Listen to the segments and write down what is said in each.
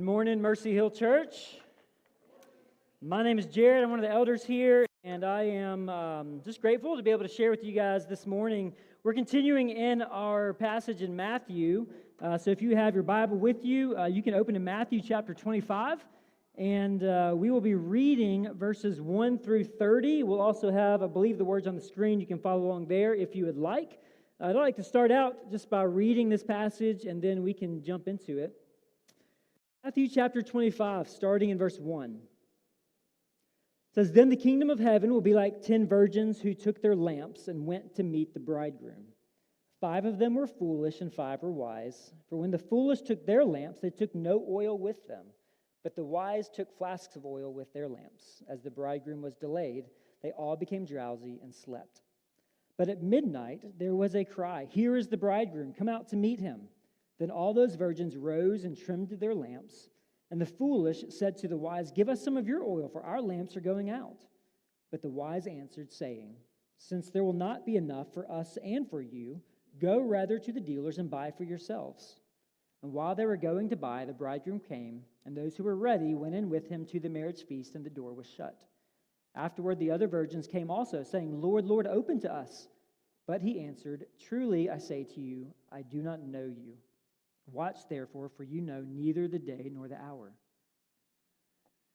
Good morning, Mercy Hill Church. My name is Jared. I'm one of the elders here, and I am just grateful to be able to share with you guys this morning. We're continuing in our passage in Matthew, so if you have your Bible with you, you can open to Matthew chapter 25, and we will be reading verses 1 through 30. We'll also have, I believe, the words on the screen. You can follow along there if you would like. I'd like to start out just by reading this passage, and then we can jump into it. Matthew chapter 25, starting in verse 1. It says, "Then the kingdom of heaven will be like 10 virgins who took their lamps and went to meet the bridegroom. 5 of them were foolish and 5 were wise. For when the foolish took their lamps, they took no oil with them. But the wise took flasks of oil with their lamps. As the bridegroom was delayed, they all became drowsy and slept. But at midnight there was a cry, 'Here is the bridegroom, come out to meet him.' Then all those virgins rose and trimmed their lamps. And the foolish said to the wise, 'Give us some of your oil, for our lamps are going out.' But the wise answered, saying, 'Since there will not be enough for us and for you, go rather to the dealers and buy for yourselves.' And while they were going to buy, the bridegroom came, and those who were ready went in with him to the marriage feast, and the door was shut. Afterward the other virgins came also, saying, 'Lord, Lord, open to us.' But he answered, 'Truly I say to you, I do not know you. Watch therefore, for you know neither the day nor the hour.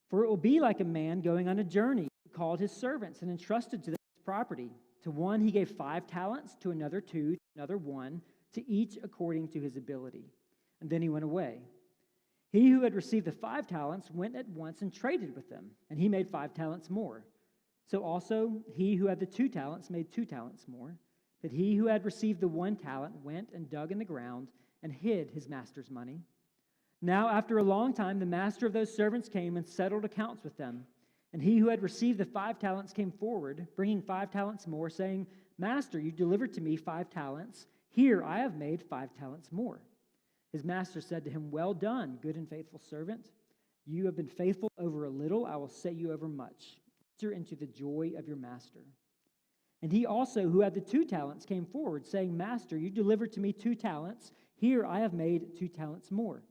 For it will be like a man going on a journey, who called his servants and entrusted to them his property. To one he gave 5 talents, to another 2, to another 1, to each according to his ability. And then he went away. He who had received the 5 talents went at once and traded with them, and he made 5 talents more. So also he who had the 2 talents made 2 talents more. But he who had received the 1 talent went and dug in the ground and hid his master's money. Now after a long time the master of those servants came and settled accounts with them. And he who had received the 5 talents came forward, bringing 5 talents more, saying, 'Master, you delivered to me 5 talents. Here I have made 5 talents more.' His master said to him, 'Well done, good and faithful servant. You have been faithful over a little, I will set you over much. Enter into the joy of your master.' And he also, who had the 2 talents, came forward, saying, 'Master, you delivered to me 2 talents. Here I have made 2 talents more.'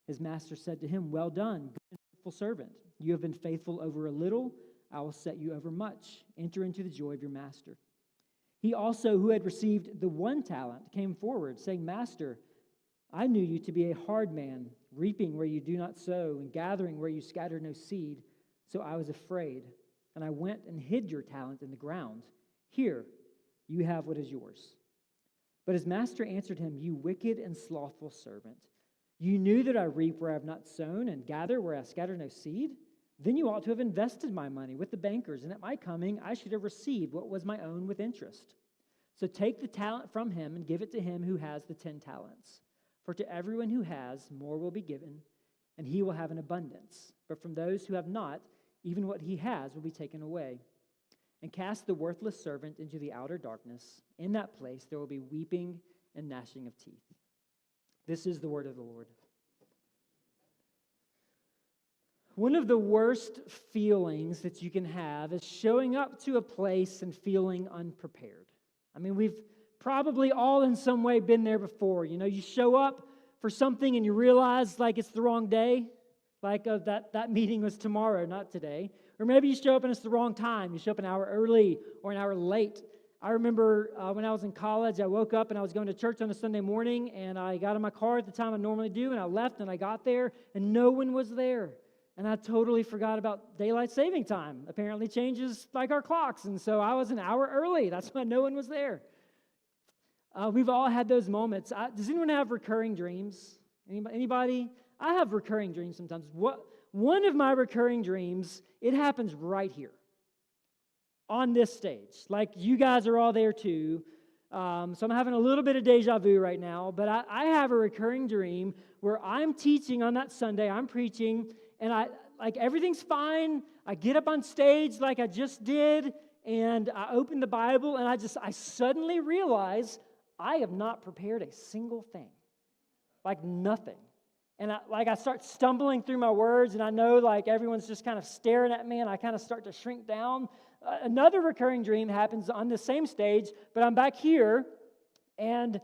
His master said to him, 'Well done, good and faithful servant. You have been faithful over a little, I will set you over much. Enter into the joy of your master.' He also, who had received the 1 talent, came forward, saying, 'Master, I knew you to be a hard man, reaping where you do not sow, and gathering where you scatter no seed. So I was afraid, and I went and hid your talent in the ground. Here, you have what is yours.' But his master answered him, 'You wicked and slothful servant. You knew that I reap where I have not sown, and gather where I scatter no seed? Then you ought to have invested my money with the bankers, and at my coming I should have received what was my own with interest. So take the talent from him and give it to him who has the 10 talents. For to everyone who has, more will be given, and he will have an abundance. But from those who have not, even what he has will be taken away. And cast the worthless servant into the outer darkness. In that place there will be weeping and gnashing of teeth.'" This is the word of the Lord. One of the worst feelings that you can have is showing up to a place and feeling unprepared. I mean, we've probably all in some way been there before. You know, you show up for something and you realize like it's the wrong day. Like that meeting was tomorrow, not today. Or maybe you show up and it's the wrong time. You show up an hour early or an hour late. I remember when I was in college, I woke up and I was going to church on a Sunday morning, and I got in my car at the time I normally do, and I left and I got there and no one was there. And I totally forgot about daylight saving time. Apparently changes like our clocks, and so I was an hour early. That's why no one was there. We've all had those moments. Does anyone have recurring dreams? Anybody? I have recurring dreams sometimes. One of my recurring dreams, it happens right here on this stage. Like you guys are all there too. So I'm having a little bit of deja vu right now, but I have a recurring dream where I'm teaching on that Sunday, I'm preaching, and everything's fine. I get up on stage like I just did, and I open the Bible, and I suddenly realize I have not prepared a single thing. Like nothing. And I start stumbling through my words, and I know like everyone's just kind of staring at me, and I kind of start to shrink down. Another recurring dream happens on the same stage, but I'm back here, and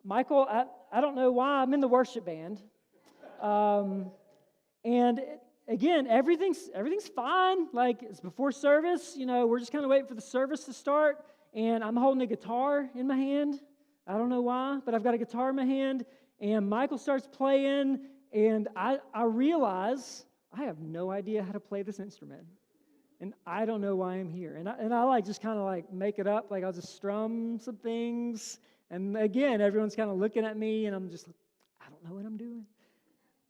Michael, I don't know why I'm in the worship band. again, everything's fine. Like, it's before service. We're just kind of waiting for the service to start. And I'm holding a guitar in my hand. I don't know why, but I've got a guitar in my hand. And Michael starts playing, and I realize I have no idea how to play this instrument. And I don't know why I'm here. And I like just kind of like make it up. Like, I'll just strum some things. And again, everyone's kind of looking at me, and I'm just, I don't know what I'm doing.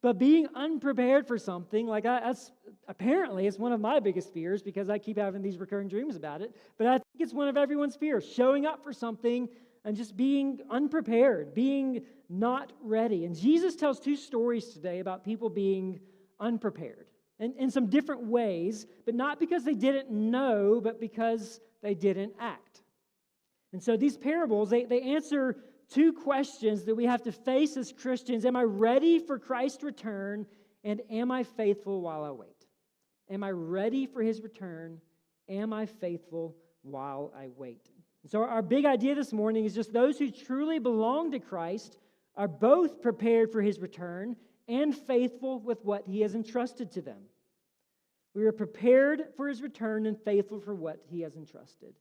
But being unprepared for something, like that's apparently it's one of my biggest fears, because I keep having these recurring dreams about it. But I think it's one of everyone's fears, showing up for something and just being unprepared, being not ready. And Jesus tells two stories today about people being unprepared in some different ways, but not because they didn't know, but because they didn't act. And so these parables, they answer two questions that we have to face as Christians. Am I ready for Christ's return? And am I faithful while I wait? Am I ready for His return? Am I faithful while I wait? And so our big idea this morning is just those who truly belong to Christ are both prepared for His return and faithful with what He has entrusted to them. We are prepared for His return and faithful for what He has entrusted.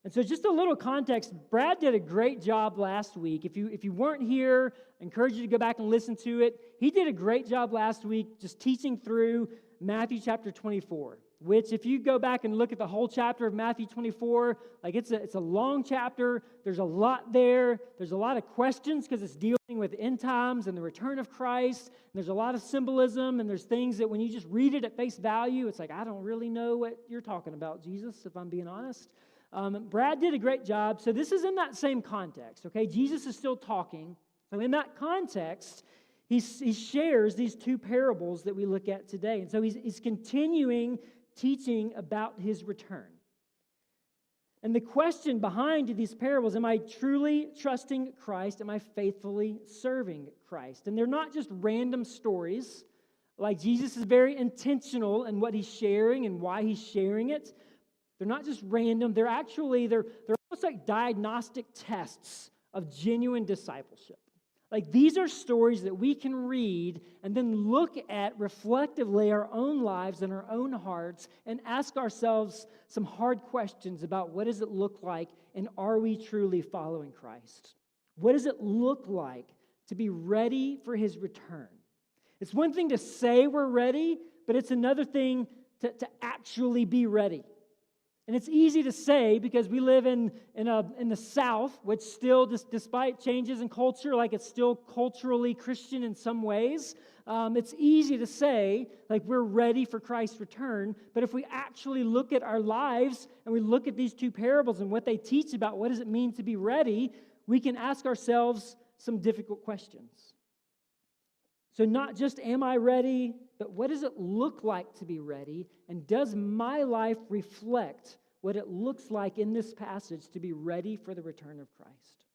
And so just a little context, Brad did a great job last week. If you weren't here, I encourage you to go back and listen to it. He did a great job last week just teaching through Matthew chapter 24, which if you go back and look at the whole chapter of Matthew 24, like it's a long chapter. There's a lot there. There's a lot of questions because it's dealing with end times and the return of Christ. And there's a lot of symbolism, and there's things that when you just read it at face value, it's like, I don't really know what you're talking about, Jesus, if I'm being honest. Brad did a great job. So this is in that same context, okay? Jesus is still talking. So in that context, he shares these two parables that we look at today. And so he's continuing teaching about His return. And the question behind these parables, am I truly trusting Christ? Am I faithfully serving Christ? And they're not just random stories. Like, Jesus is very intentional in what He's sharing and why He's sharing it. They're not just random. They're almost like diagnostic tests of genuine discipleship. Like, these are stories that we can read and then look at reflectively our own lives and our own hearts and ask ourselves some hard questions about what does it look like and are we truly following Christ? What does it look like to be ready for His return? It's one thing to say we're ready, but it's another thing to actually be ready. And it's easy to say because we live in the South, which still, despite changes in culture, like it's still culturally Christian in some ways. It's easy to say, like, we're ready for Christ's return. But if we actually look at our lives and we look at these two parables and what they teach about what does it mean to be ready, we can ask ourselves some difficult questions. So not just am I ready, but what does it look like to be ready? And does my life reflect what it looks like in this passage to be ready for the return of Christ?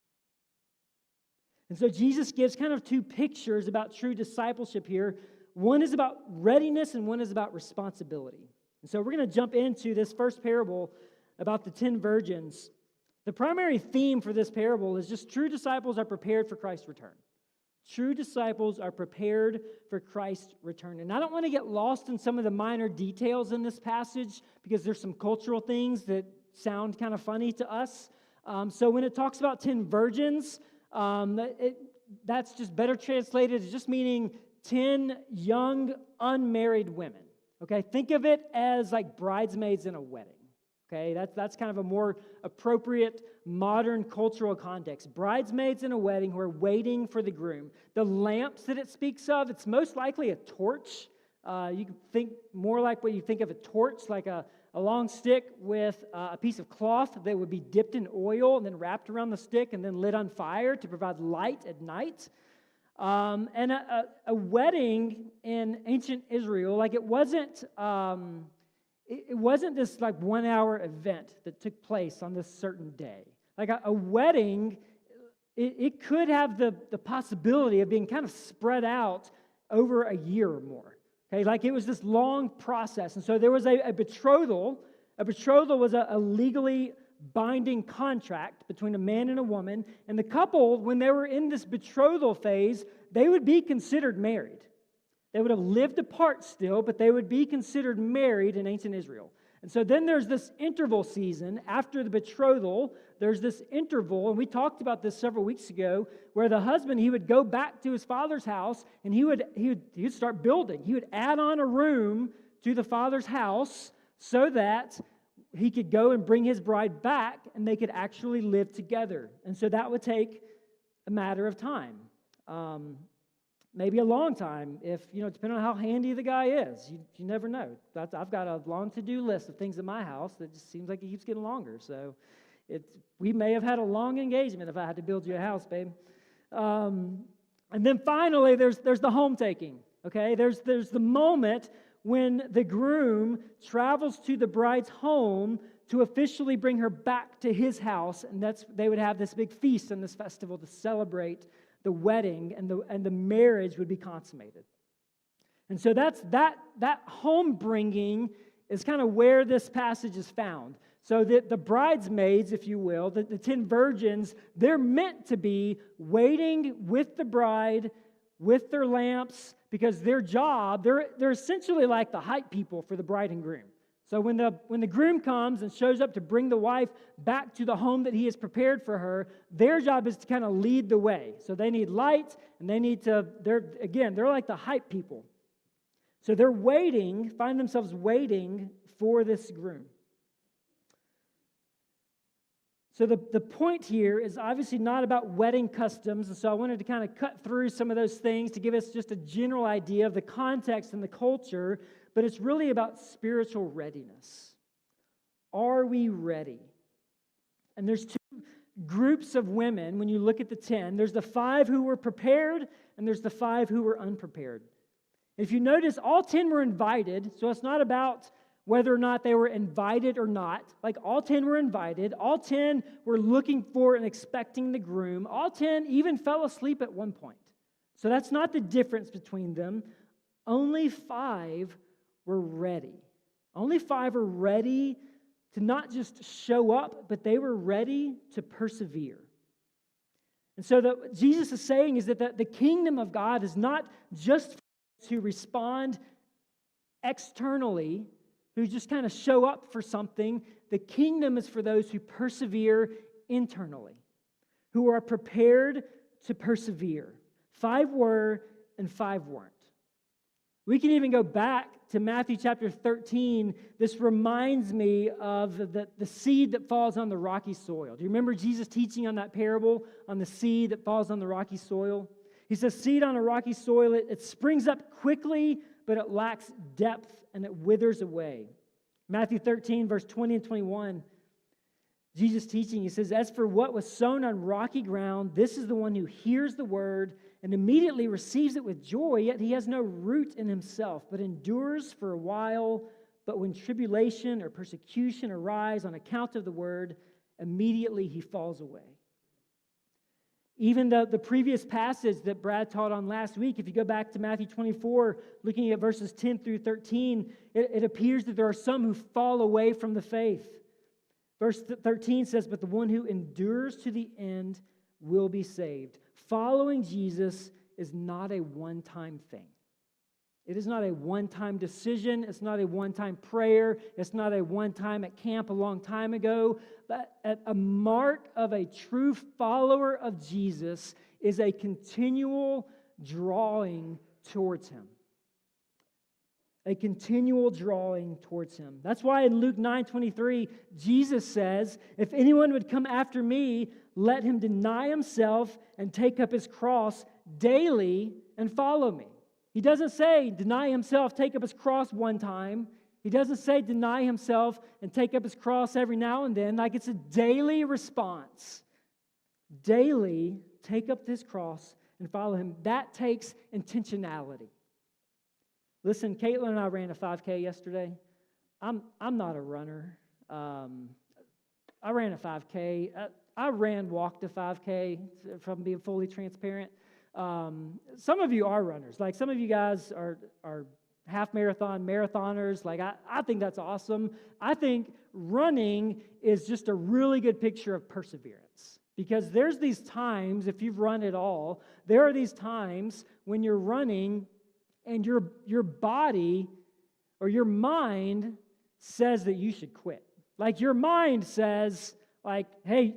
And so Jesus gives kind of two pictures about true discipleship here. One is about readiness and one is about responsibility. And so we're going to jump into this first parable about the 10 virgins. The primary theme for this parable is just true disciples are prepared for Christ's return. True disciples are prepared for Christ's return. And I don't want to get lost in some of the minor details in this passage because there's some cultural things that sound kind of funny to us. So when it talks about 10 virgins, that's just better translated as just meaning 10 young, unmarried women. Okay, think of it as like bridesmaids in a wedding. Okay, that's kind of a more appropriate modern cultural context. Bridesmaids in a wedding who are waiting for the groom. The lamps that it speaks of, it's most likely a torch. You can think more like what you think of a torch, like a long stick with a piece of cloth that would be dipped in oil and then wrapped around the stick and then lit on fire to provide light at night. And a wedding in ancient Israel, like it wasn't this like 1 hour event that took place on this certain day. Like a wedding, it could have the possibility of being kind of spread out over a year or more. Okay, like it was this long process. And so there was a betrothal. A betrothal was a legally binding contract between a man and a woman. And the couple, when they were in this betrothal phase, they would be considered married. They would have lived apart still, but they would be considered married in ancient Israel. And so then there's this interval season after the betrothal. There's this interval, and we talked about this several weeks ago, where the husband, he would go back to his father's house, and he would start building. He would add on a room to the father's house so that he could go and bring his bride back, and they could actually live together. And so that would take a matter of time. Maybe a long time, if, depending on how handy the guy is. You never know. I've got a long to-do list of things in my house that just seems like it keeps getting longer. So we may have had a long engagement if I had to build you a house, babe. And then finally, there's the home taking. Okay, there's the moment when the groom travels to the bride's home to officially bring her back to his house, and they would have this big feast and this festival to celebrate the wedding, and the marriage would be consummated. And so that home bringing is kind of where this passage is found. So the bridesmaids, if you will, the 10 virgins, they're meant to be waiting with the bride, with their lamps, because their job, they're essentially like the hype people for the bride and groom. So when the groom comes and shows up to bring the wife back to the home that he has prepared for her, their job is to kind of lead the way. So they need light, and they're like the hype people. So they're find themselves waiting for this groom. So the point here is obviously not about wedding customs, and so I wanted to kind of cut through some of those things to give us just a general idea of the context and the culture, but it's really about spiritual readiness. Are we ready? And there's two groups of women when you look at the 10. There's the 5 who were prepared, and there's the 5 who were unprepared. If you notice, all 10 were invited, so it's not about whether or not they were invited or not. Like, all 10 were invited. All 10 were looking for and expecting the groom. All 10 even fell asleep at one point. So that's not the difference between them. Only 5 were ready. Only 5 were ready to not just show up, but they were ready to persevere. And so what Jesus is saying is that the kingdom of God is not just for those who respond externally, who just kind of show up for something. The kingdom is for those who persevere internally, who are prepared to persevere. 5 were and 5 weren't. We can even go back to Matthew chapter 13. This reminds me of the seed that falls on the rocky soil. Do you remember Jesus teaching on that parable on the seed that falls on the rocky soil? He says, seed on a rocky soil, it springs up quickly, but it lacks depth and it withers away. Matthew 13, verse 20 and 21, Jesus teaching, he says, as for what was sown on rocky ground, this is the one who hears the word and immediately receives it with joy, yet he has no root in himself, but endures for a while. But when tribulation or persecution arise on account of the word, immediately he falls away. Even the previous passage that Brad taught on last week, if you go back to Matthew 24, looking at verses 10 through 13, it appears that there are some who fall away from the faith. Verse 13 says, but the one who endures to the end will be saved. Following Jesus is not a one-time thing. It is not a one-time decision. It's not a one-time prayer. It's not a one-time at camp a long time ago. But a mark of a true follower of Jesus is a continual drawing towards him. A continual drawing towards him. That's why in Luke 9:23, Jesus says, if anyone would come after me, let him deny himself and take up his cross daily and follow me. He doesn't say deny himself, take up his cross one time. He doesn't say deny himself and take up his cross every now and then. Like, it's a daily response. Daily take up this cross and follow him. That takes intentionality. Listen, Caitlin and I ran a 5K yesterday. I'm not a runner. I ran a 5K. I walked a 5K, if I'm being fully transparent. Some of you are runners. Like, some of you guys are half marathon marathoners. Like, I think that's awesome. I think running is just a really good picture of perseverance. Because there's these times, if you've run at all, there are these times when you're running and your body or your mind says that you should quit. Like your mind says, like, hey,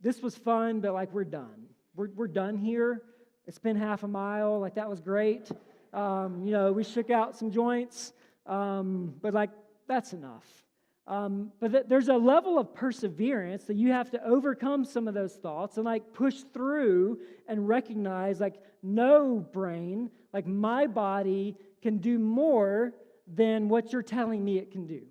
this was fun, but like we're done. We're done here. It's been half a mile. Like that was great. We shook out some joints, but like that's enough. But there's a level of perseverance that you have to overcome some of those thoughts and like push through and recognize like, no, brain, like my body can do more than what you're telling me it can do.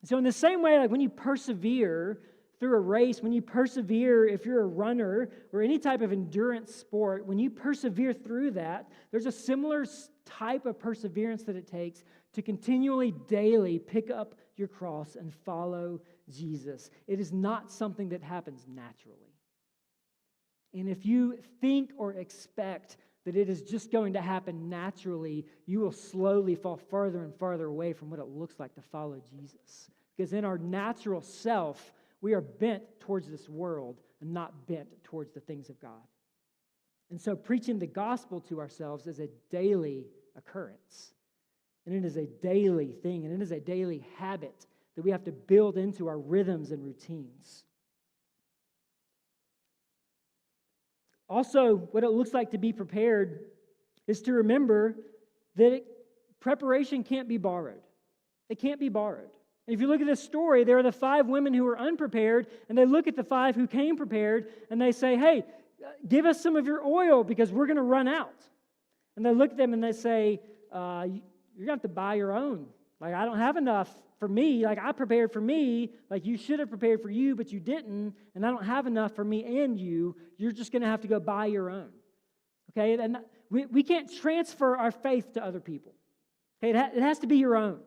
So in the same way, like when you persevere through a race, when you persevere, if you're a runner or any type of endurance sport, when you persevere through that, there's a similar type of perseverance that it takes to continually, daily pick up your cross and follow Jesus. It is not something that happens naturally. And if you think or expect that it is just going to happen naturally, you will slowly fall further and farther away from what it looks like to follow Jesus. Because in our natural self, we are bent towards this world and not bent towards the things of God. And so preaching the gospel to ourselves is a daily occurrence. And it is a daily thing, and it is a daily habit that we have to build into our rhythms and routines. Also, what it looks like to be prepared is to remember that preparation can't be borrowed. It can't be borrowed. And if you look at this story, there are the 5 women who were unprepared, and they look at the 5 who came prepared, and they say, hey, give us some of your oil because we're going to run out. And they look at them and they say, you're going to have to buy your own. Like, I don't have enough for me. Like, I prepared for me. Like, you should have prepared for you, but you didn't. And I don't have enough for me and you. You're just going to have to go buy your own. Okay? And we can't transfer our faith to other people. Okay? It has to be your own.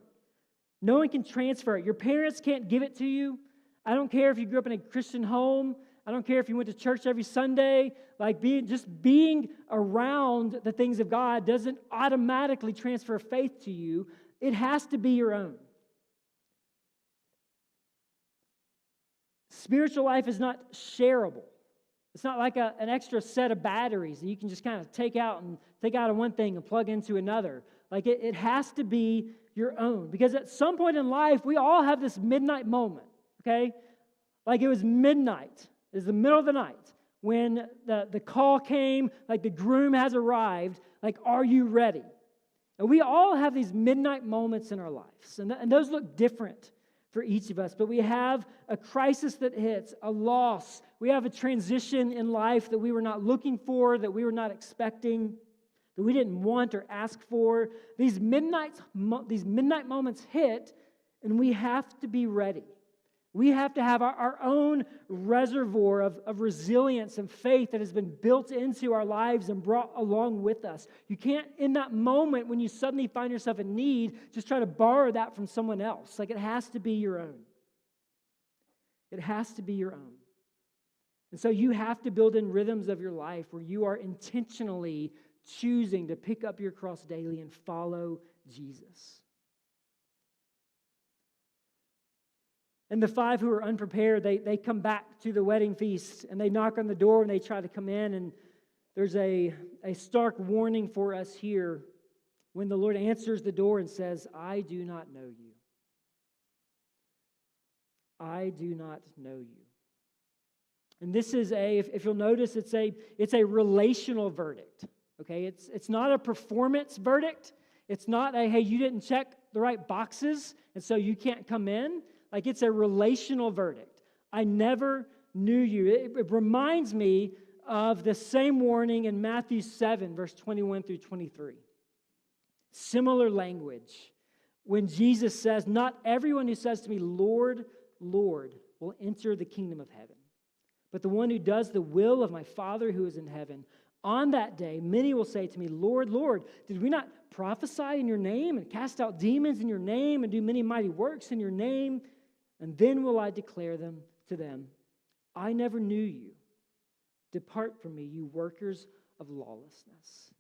No one can transfer it. Your parents can't give it to you. I don't care if you grew up in a Christian home. I don't care if you went to church every Sunday. Like being around the things of God doesn't automatically transfer faith to you. It has to be your own. Spiritual life is not shareable. It's not like an extra set of batteries that you can just kind of take out of one thing and plug into another. Like it has to be your own. Because at some point in life, we all have this midnight moment, okay? Like it was midnight. It was the middle of the night when the call came, like the groom has arrived, like, are you ready? And we all have these midnight moments in our lives. And those look different for each of us. But we have a crisis that hits, a loss. We have a transition in life that we were not looking for, that we were not expecting, that we didn't want or ask for. These midnight moments hit, and we have to be ready. We have to have our own reservoir of resilience and faith that has been built into our lives and brought along with us. You can't, in that moment when you suddenly find yourself in need, just try to borrow that from someone else. Like it has to be your own. It has to be your own. And so you have to build in rhythms of your life where you are intentionally choosing to pick up your cross daily and follow Jesus. And the 5 who are unprepared, they come back to the wedding feast and they knock on the door and they try to come in. And there's a stark warning for us here when the Lord answers the door and says, I do not know you. I do not know you. And this is if you'll notice, it's a relational verdict. Okay, it's not a performance verdict. It's not a, hey, you didn't check the right boxes and so you can't come in. Like it's a relational verdict. I never knew you. It reminds me of the same warning in Matthew 7, verse 21 through 23. Similar language. When Jesus says, not everyone who says to me, Lord, Lord, will enter the kingdom of heaven, but the one who does the will of my Father who is in heaven. On that day, many will say to me, Lord, Lord, did we not prophesy in your name and cast out demons in your name and do many mighty works in your name? And then will I declare to them, I never knew you. Depart from me, you workers of lawlessness.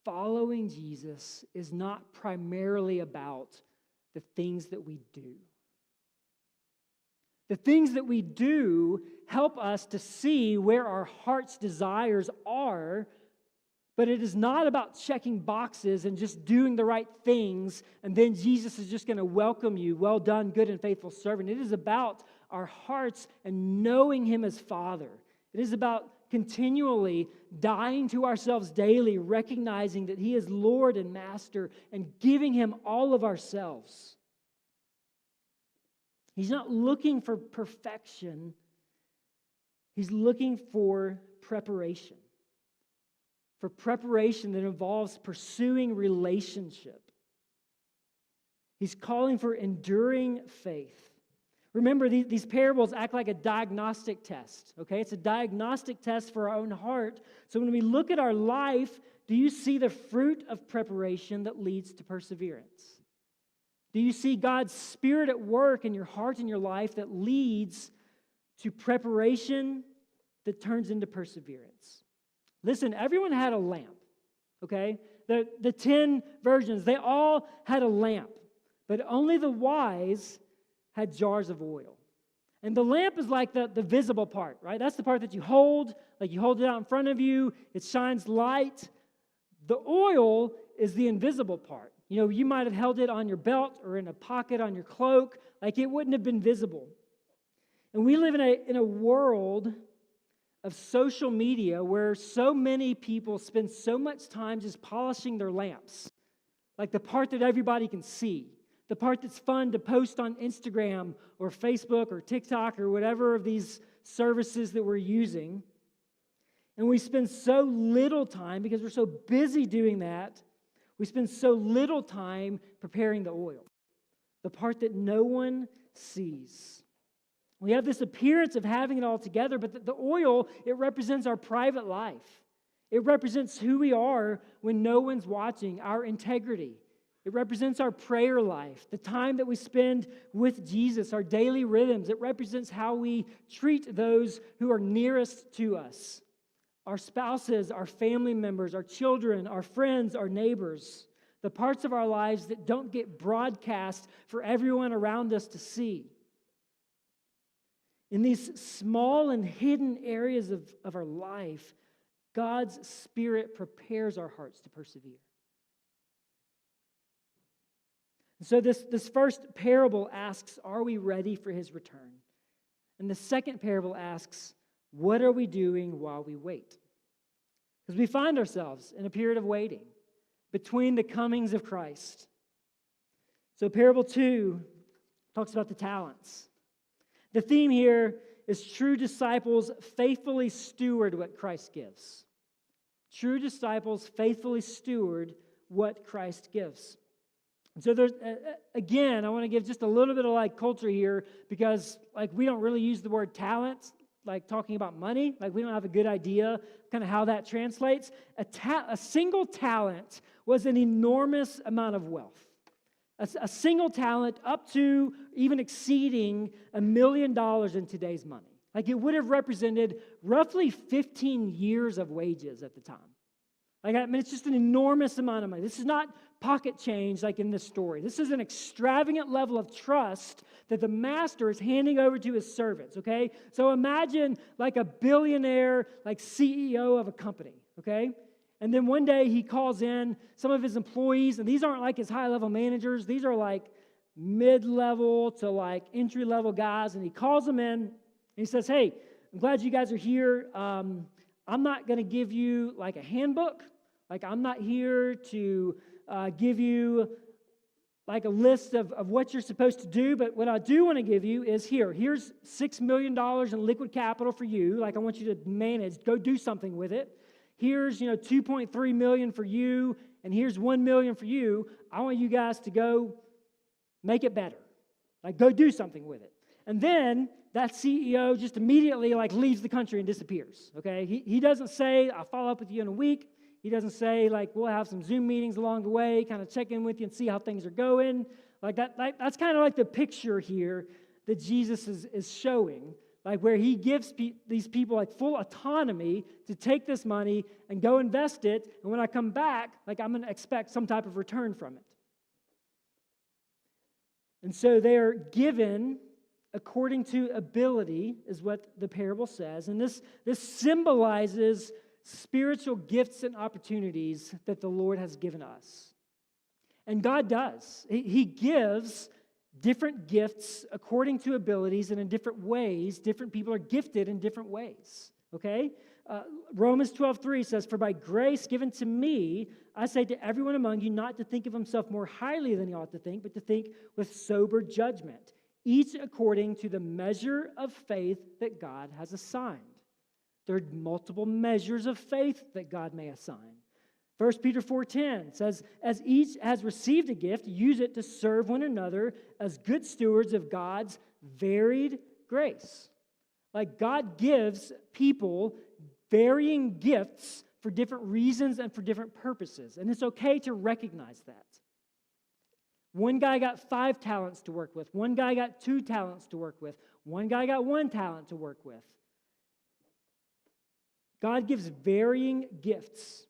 Following Jesus is not primarily about the things that we do. The things that we do help us to see where our heart's desires are, But it is not about checking boxes and just doing the right things, and then Jesus is just going to welcome you. Well done, good and faithful servant. It is about our hearts and knowing Him as Father. It is about continually dying to ourselves daily, recognizing that He is Lord and Master, and giving Him all of ourselves. He's not looking for perfection. He's looking for preparation. For preparation that involves pursuing relationship. He's calling for enduring faith. Remember, these parables act like a diagnostic test, okay? It's a diagnostic test for our own heart. So when we look at our life, do you see the fruit of preparation that leads to perseverance? Do you see God's Spirit at work in your heart and your life that leads to preparation that turns into perseverance? Listen, everyone had a lamp, okay? The 10 virgins, they all had a lamp, but only the wise had jars of oil. And the lamp is like the visible part, right? That's the part that you hold, like you hold it out in front of you, it shines light. The oil is the invisible part. You know, you might have held it on your belt or in a pocket on your cloak, like it wouldn't have been visible. And we live in a world of social media where so many people spend so much time just polishing their lamps, like the part that everybody can see, the part that's fun to post on Instagram or Facebook or TikTok or whatever of these services that we're using. And we spend so little time, because we're so busy doing that, we spend so little time preparing the oil, the part that no one sees. We have this appearance of having it all together, but the oil, it represents our private life. It represents who we are when no one's watching, our integrity. It represents our prayer life, the time that we spend with Jesus, our daily rhythms. It represents how we treat those who are nearest to us, our spouses, our family members, our children, our friends, our neighbors, the parts of our lives that don't get broadcast for everyone around us to see. In these small and hidden areas of our life, God's Spirit prepares our hearts to persevere. And so this first parable asks, are we ready for His return? And the second parable asks, what are we doing while we wait? Because we find ourselves in a period of waiting between the comings of Christ. So parable 2 talks about the talents. The theme here is true disciples faithfully steward what Christ gives. True disciples faithfully steward what Christ gives. And so there's, again, I want to give just a little bit of like culture here, because like we don't really use the word talent, like talking about money. Like we don't have a good idea kind of how that translates. A single talent was an enormous amount of wealth. A single talent up to even exceeding $1 million in today's money. Like it would have represented roughly 15 years of wages at the time. Like I mean, it's just an enormous amount of money. This is not pocket change like in this story. This is an extravagant level of trust that the master is handing over to his servants, okay? So imagine like a billionaire, like CEO of a company, okay? And then one day he calls in some of his employees, and these aren't like his high-level managers. These are like mid-level to like entry-level guys, and he calls them in, and he says, hey, I'm glad you guys are here. I'm not going to give you like a handbook. Like I'm not here to give you like a list of what you're supposed to do, but what I do want to give you is here's $6 million in liquid capital for you. Like I want you to manage, go do something with it. Here's, $2.3 million for you, and here's $1 million for you. I want you guys to go make it better. Like go do something with it. And then that CEO just immediately like leaves the country and disappears, okay? He doesn't say, I'll follow up with you in a week. He doesn't say, like, we'll have some Zoom meetings along the way, kind of check in with you and see how things are going. Like that's kind of like the picture here that Jesus is showing, like where he gives these people like full autonomy to take this money and go invest it. And when I come back, like I'm going to expect some type of return from it. And so they're given according to ability, is what the parable says. And this symbolizes spiritual gifts and opportunities that the Lord has given us. And God does. He gives different gifts according to abilities and in different ways. Different people are gifted in different ways, okay? Romans 12:3 says, "For by grace given to me, I say to everyone among you not to think of himself more highly than he ought to think, but to think with sober judgment, each according to the measure of faith that God has assigned." There are multiple measures of faith that God may assign. 1 Peter 4:10 says, "As each has received a gift, use it to serve one another as good stewards of God's varied grace." Like God gives people varying gifts for different reasons and for different purposes. And it's okay to recognize that. One guy got 5 talents to work with. One guy got 2 talents to work with. One guy got 1 talent to work with. God gives varying gifts.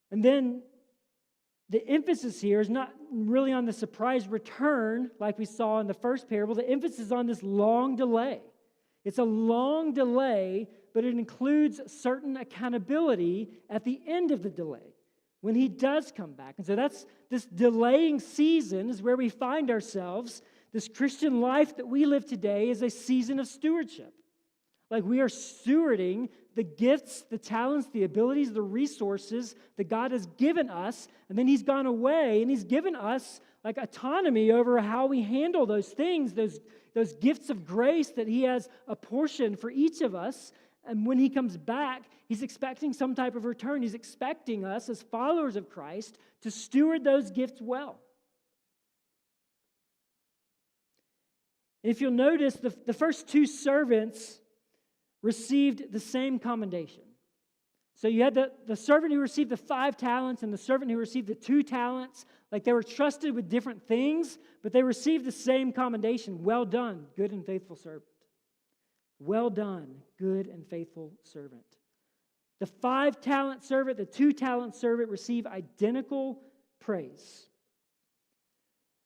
And then the emphasis here is not really on the surprise return like we saw in the first parable. The emphasis is on this long delay. It's a long delay, but it includes certain accountability at the end of the delay when he does come back. And so that's this delaying season is where we find ourselves. This Christian life that we live today is a season of stewardship. Like we are stewarding the gifts, the talents, the abilities, the resources that God has given us, and then he's gone away and he's given us like autonomy over how we handle those things, those gifts of grace that he has apportioned for each of us. And when he comes back, he's expecting some type of return. He's expecting us as followers of Christ to steward those gifts well. And if you'll notice, the first 2 servants received the same commendation. So you had the servant who received the 5 talents and the servant who received the 2 talents. Like they were trusted with different things, but they received the same commendation. Well done, good and faithful servant. Well done, good and faithful servant. The 5-talent servant, the 2-talent servant receive identical praise.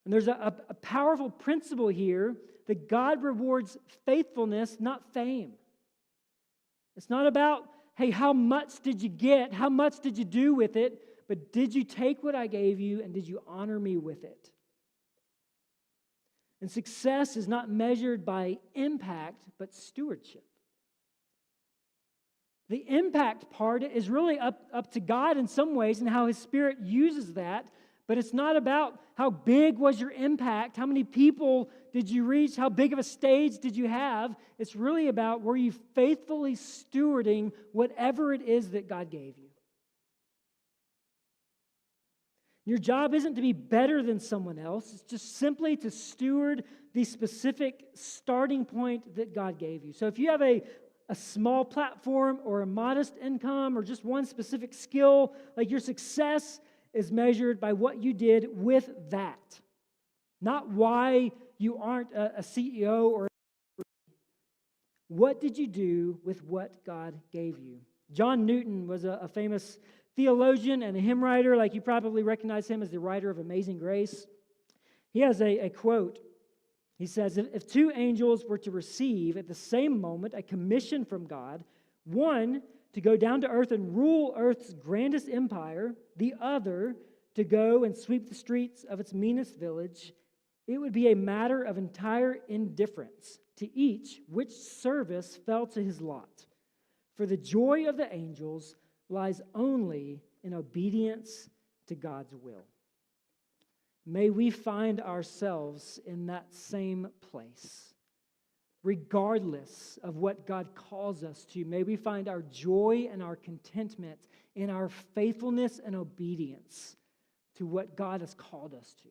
And there's a powerful principle here that God rewards faithfulness, not fame. It's not about, hey, how much did you get? How much did you do with it? But did you take what I gave you and did you honor me with it? And success is not measured by impact, but stewardship. The impact part is really up to God in some ways and how his Spirit uses that. But it's not about how big was your impact, how many people did you reach, how big of a stage did you have. It's really about were you faithfully stewarding whatever it is that God gave you. Your job isn't to be better than someone else. It's just simply to steward the specific starting point that God gave you. So if you have a small platform or a modest income or just one specific skill, like your success is measured by what you did with that, not why you aren't a CEO or what did you do with what God gave you. John Newton was a famous theologian and a hymn writer. Like you probably recognize him as the writer of Amazing Grace. He has a quote. He says, if 2 angels were to receive at the same moment a commission from God, one to go down to earth and rule earth's grandest empire, the other to go and sweep the streets of its meanest village, it would be a matter of entire indifference to each which service fell to his lot. For the joy of the angels lies only in obedience to God's will. May we find ourselves in that same place. Regardless of what God calls us to, may we find our joy and our contentment in our faithfulness and obedience to what God has called us to.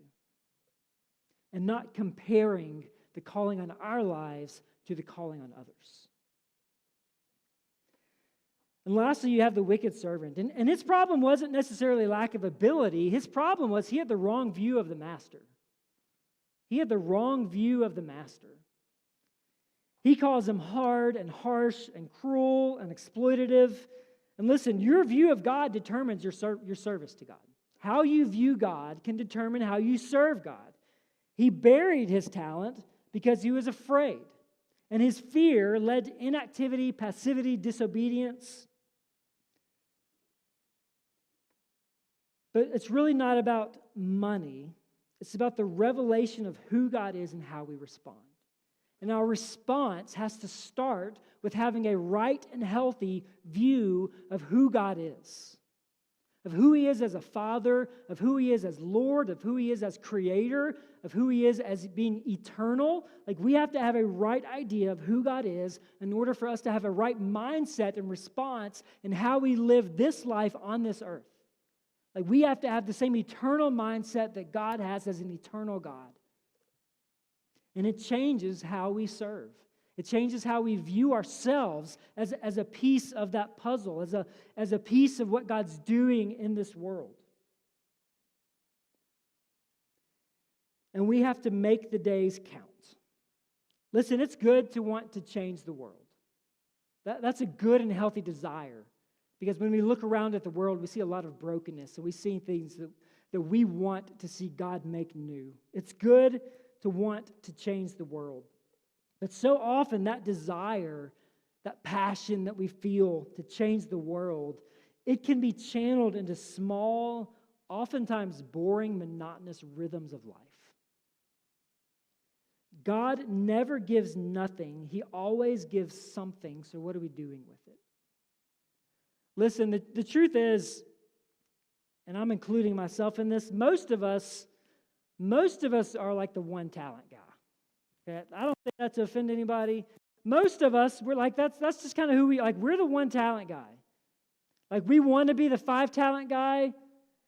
And not comparing the calling on our lives to the calling on others. And lastly, you have the wicked servant. And his problem wasn't necessarily lack of ability. His problem was he had the wrong view of the master. He had the wrong view of the master. He calls him hard and harsh and cruel and exploitative. And listen, your view of God determines your service to God. How you view God can determine how you serve God. He buried his talent because he was afraid. And his fear led to inactivity, passivity, disobedience. But it's really not about money. It's about the revelation of who God is and how we respond. And our response has to start with having a right and healthy view of who God is, of who He is as a Father, of who He is as Lord, of who He is as Creator, of who He is as being eternal. Like, we have to have a right idea of who God is in order for us to have a right mindset and response in how we live this life on this earth. Like, we have to have the same eternal mindset that God has as an eternal God. And it changes how we serve. It changes how we view ourselves as a piece of that puzzle, as a piece of what God's doing in this world. And we have to make the days count. Listen, it's good to want to change the world. That's a good and healthy desire. Because when we look around at the world, we see a lot of brokenness, and we see things that we want to see God make new. It's good to want to change the world. But so often that desire, that passion that we feel to change the world, it can be channeled into small, oftentimes boring, monotonous rhythms of life. God never gives nothing. He always gives something. So what are we doing with it? Listen, the truth is, and I'm including myself in this, most of us are like the one talent guy. Okay? I don't think that to offend anybody. Most of us, we're like, that's just kind of who we're the one talent guy. Like, we want to be the 5 talent guy,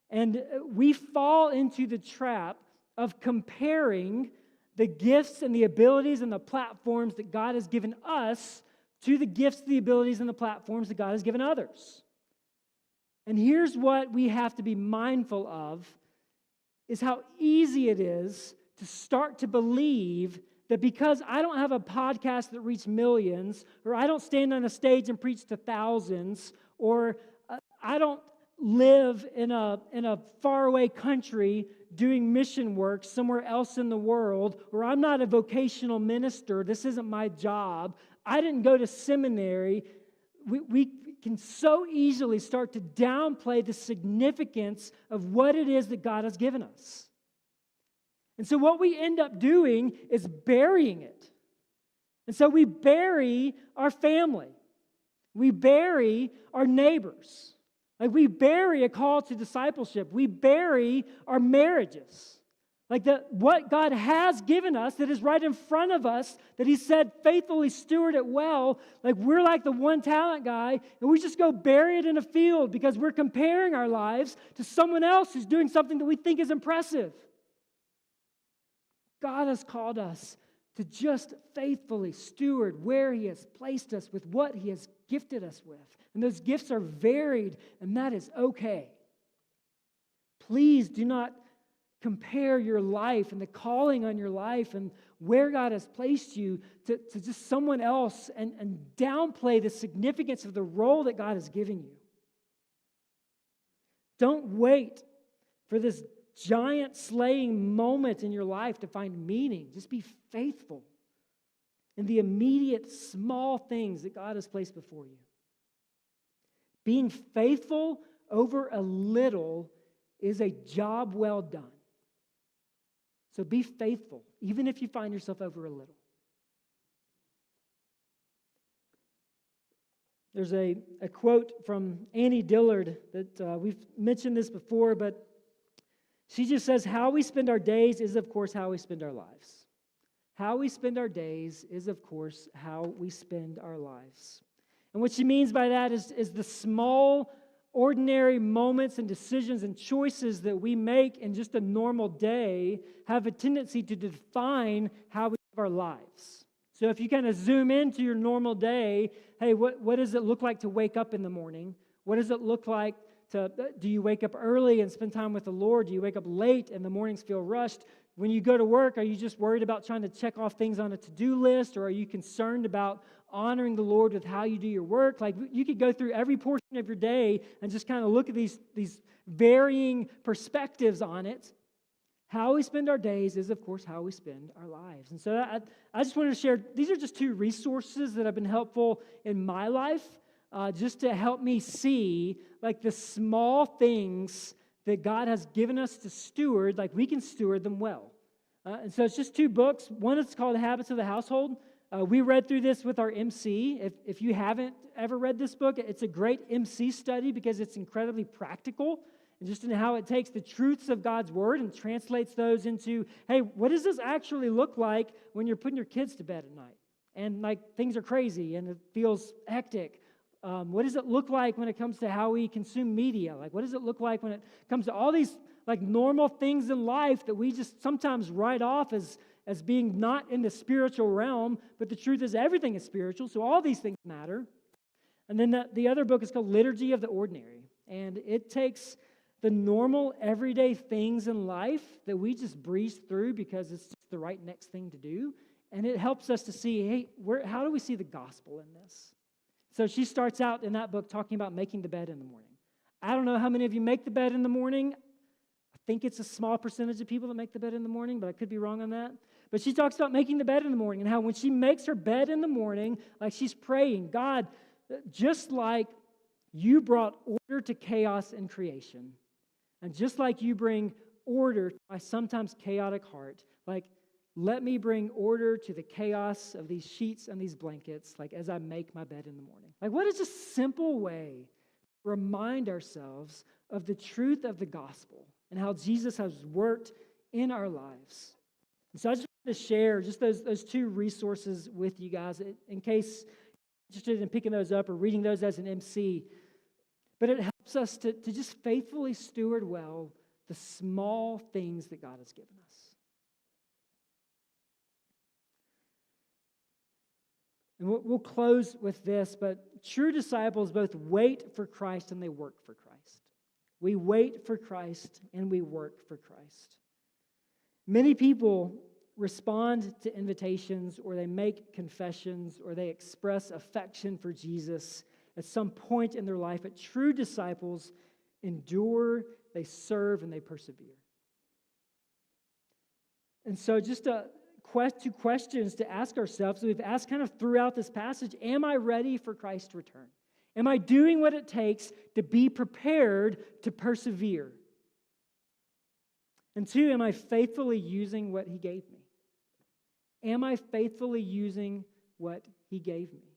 and we fall into the trap of comparing the gifts and the abilities and the platforms that God has given us to the gifts, the abilities, and the platforms that God has given others. And here's what we have to be mindful of, is how easy it is to start to believe that because I don't have a podcast that reaches millions, or I don't stand on a stage and preach to thousands, or I don't live in a faraway country doing mission work somewhere else in the world, or I'm not a vocational minister, this isn't my job, I didn't go to seminary, we can so easily start to downplay the significance of what it is that God has given us. And so what we end up doing is burying it. And so we bury our family. We bury our neighbors. Like, we bury a call to discipleship. We bury our marriages. Like, what God has given us that is right in front of us, that He said, faithfully steward it well. Like, we're like the one talent guy, and we just go bury it in a field because we're comparing our lives to someone else who's doing something that we think is impressive. God has called us to just faithfully steward where He has placed us with what He has gifted us with. And those gifts are varied, and that is okay. Please do not compare your life and the calling on your life and where God has placed you to just someone else and downplay the significance of the role that God has given you. Don't wait for this giant slaying moment in your life to find meaning. Just be faithful in the immediate small things that God has placed before you. Being faithful over a little is a job well done. So be faithful, even if you find yourself over a little. There's a quote from Annie Dillard that we've mentioned this before, but she just says, how we spend our days is, of course, how we spend our lives. How we spend our days is, of course, how we spend our lives. And what she means by that is the small, ordinary moments and decisions and choices that we make in just a normal day have a tendency to define how we live our lives. So if you kind of zoom into your normal day, hey, what does it look like to wake up in the morning? What does it look like do you wake up early and spend time with the Lord? Do you wake up late and the mornings feel rushed? When you go to work, are you just worried about trying to check off things on a to-do list, or are you concerned about honoring the Lord with how you do your work? Like, you could go through every portion of your day and just kind of look at these varying perspectives on it. How we spend our days is, of course, how we spend our lives. And so I just wanted to share, these are just two resources that have been helpful in my life, just to help me see, like, the small things that God has given us to steward, like we can steward them well. And so it's just two books. One is called Habits of the Household. We read through this with our MC. If you haven't ever read this book, it's a great MC study because it's incredibly practical and just in how it takes the truths of God's Word and translates those into, hey, what does this actually look like when you're putting your kids to bed at night? And like things are crazy and it feels hectic. What does it look like when it comes to how we consume media? Like, what does it look like when it comes to all these like normal things in life that we just sometimes write off as being not in the spiritual realm, but the truth is everything is spiritual, so all these things matter. And then the other book is called Liturgy of the Ordinary, and it takes the normal, everyday things in life that we just breeze through because it's just the right next thing to do, and it helps us to see, hey, how do we see the gospel in this? So she starts out in that book talking about making the bed in the morning. I don't know how many of you make the bed in the morning. I think it's a small percentage of people that make the bed in the morning, but I could be wrong on that. But she talks about making the bed in the morning and how when she makes her bed in the morning, like she's praying, God, just like you brought order to chaos in creation, and just like you bring order to my sometimes chaotic heart, like let me bring order to the chaos of these sheets and these blankets, like as I make my bed in the morning. Like what is a simple way to remind ourselves of the truth of the gospel and how Jesus has worked in our lives? And so I just wanted to share just those two resources with you guys in case you're interested in picking those up or reading those as an MC. But it helps us to just faithfully steward well the small things that God has given us. And we'll close with this, but true disciples both wait for Christ and they work for Christ. We wait for Christ and we work for Christ. Many people respond to invitations or they make confessions or they express affection for Jesus at some point in their life. But true disciples endure, they serve, and they persevere. And so just two questions to ask ourselves that we've asked kind of throughout this passage. Am I ready for Christ's return? Am I doing what it takes to be prepared to persevere? And two, am I faithfully using what He gave me? Am I faithfully using what He gave me?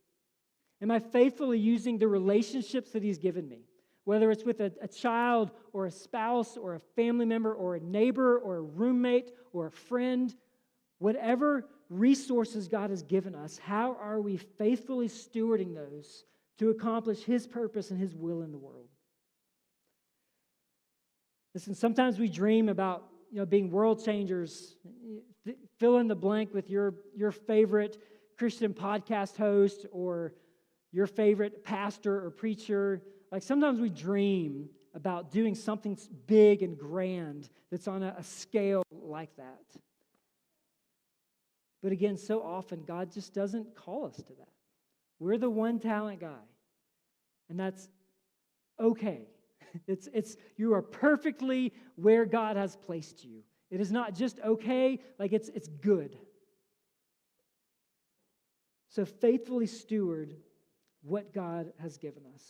Am I faithfully using the relationships that He's given me? Whether it's with a child or a spouse or a family member or a neighbor or a roommate or a friend, whatever resources God has given us, how are we faithfully stewarding those to accomplish His purpose and His will in the world? Listen, sometimes we dream about being world changers. Fill in the blank with your favorite Christian podcast host or your favorite pastor or preacher. Like sometimes we dream about doing something big and grand that's on a scale like that. But again, so often God just doesn't call us to that. We're the one talent guy, and that's okay. It's you are perfectly where God has placed you. It is not just okay, like it's good. So faithfully steward what God has given us.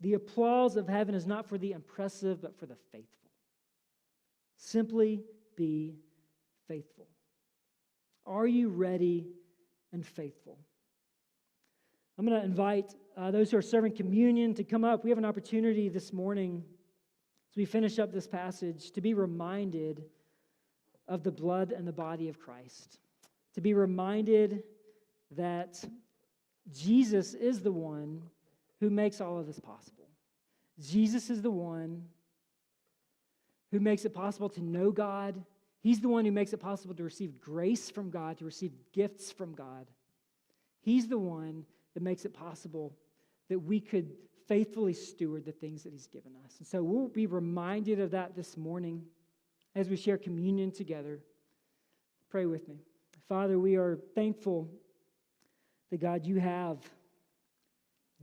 The applause of heaven is not for the impressive, but for the faithful. Simply be faithful. Are you ready and faithful? I'm going to invite those who are serving communion to come up. We have an opportunity this morning as we finish up this passage to be reminded of the blood and the body of Christ. To be reminded that Jesus is the one who makes all of this possible. Jesus is the one who makes it possible to know God. He's the one who makes it possible to receive grace from God, to receive gifts from God. He's the one that makes it possible that we could faithfully steward the things that He's given us. And so we'll be reminded of that this morning as we share communion together. Pray with me. Father, we are thankful that, God, You have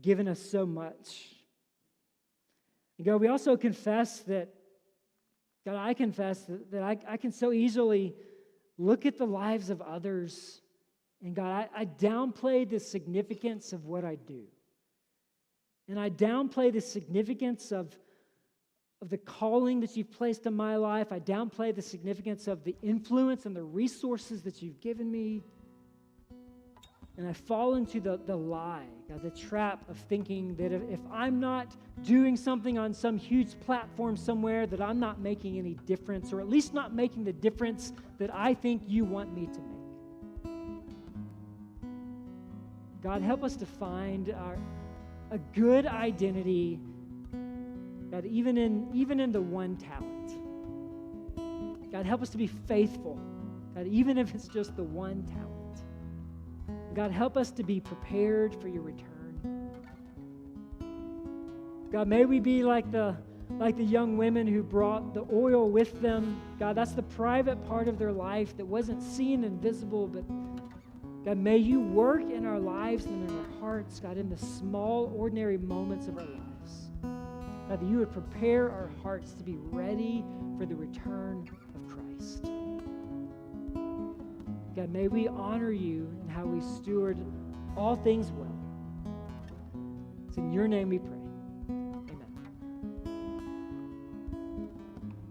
given us so much. And God, we also confess that God, I confess that I can so easily look at the lives of others, and God, I downplay the significance of what I do. And I downplay the significance of the calling that you've placed in my life. I downplay the significance of the influence and the resources that you've given me. And I fall into the lie, God, the trap of thinking that if I'm not doing something on some huge platform somewhere, that I'm not making any difference, or at least not making the difference that I think you want me to make. God, help us to find a good identity, God, even in the one talent. God, help us to be faithful, God, even if it's just the one talent. God, help us to be prepared for your return. God, may we be like the young women who brought the oil with them. God, that's the private part of their life that wasn't seen and visible, but God, may you work in our lives and in our hearts, God, in the small, ordinary moments of our lives. God, that you would prepare our hearts to be ready for the return of Christ. God, may we honor you in how we steward all things well. It's in your name we pray.